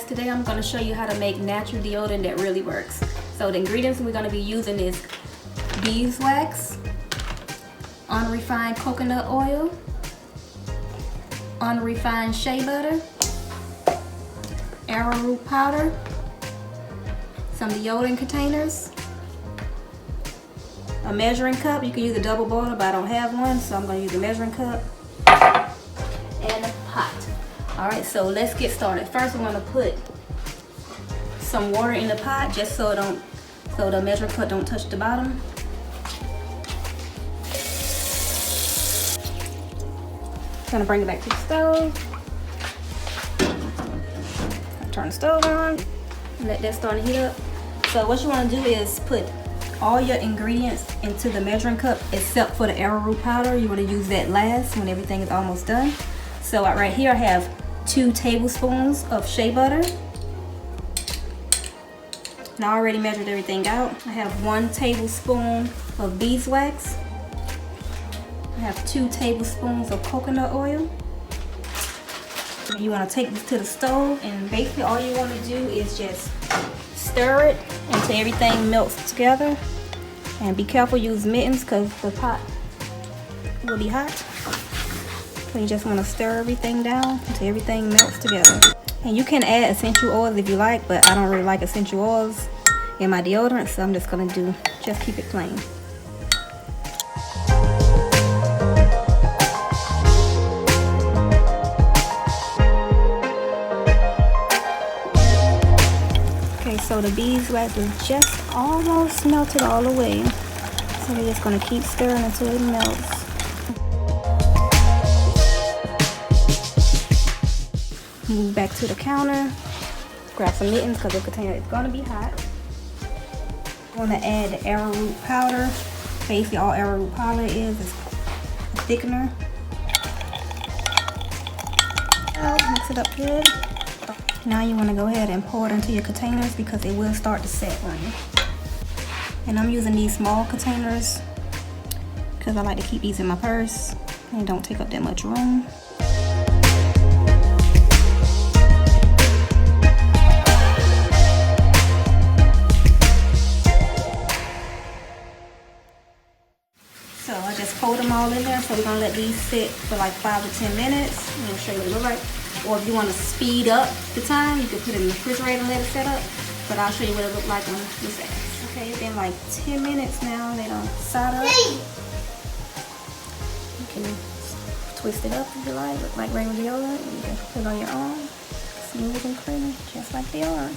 today I'm going to show you how to make natural deodorant that really works. So the ingredients we're going to be using is beeswax, unrefined coconut oil, unrefined shea butter, arrowroot powder, some deodorant containers, a measuring cup. You can use a double boiler, but I don't have one, so I'm going to use a measuring cup, and a pot. Alright, so let's get started. First we're going to put some water in the pot just so the measuring cup don't touch the bottom. Gonna bring it back to the stove. Turn the stove on. Let that start to heat up. So what you want to do is put all your ingredients into the measuring cup except for the arrowroot powder. You want to use that last when everything is almost done. So right here I have 2 tablespoons of shea butter. And I already measured everything out. I have 1 tablespoon of beeswax. I have 2 tablespoons of coconut oil. You want to take this to the stove, and basically all you want to do is just stir it until everything melts together. And be careful, use mittens because the pot will be hot. So you just want to stir everything down until everything melts together. And you can add essential oils if you like, but I don't really like essential oils in my deodorant, so I'm just going to just keep it plain. So the beeswax is just almost melted all the way. So we're just going to keep stirring until it melts. Move back to the counter. Grab some mittens because the container is going to be hot. I'm going to add the arrowroot powder. Basically all arrowroot powder is a thickener. Mix it up good. Now you want to go ahead and pour it into your containers because it will start to set on you. And I'm using these small containers because I like to keep these in my purse and don't take up that much room. So I just poured them all in there, so we're going to let these sit for like 5 to 10 minutes. I'm going to show you what it looks like. Or if you want to speed up the time, you can put it in the refrigerator and let it set up. But I'll show you what it looks like when it sets. Okay, it's been like 10 minutes now. They don't side up. You can twist it up if you like. Look like regular deodorant. You can put it on your arm. Smooth and creamy, just like deodorant.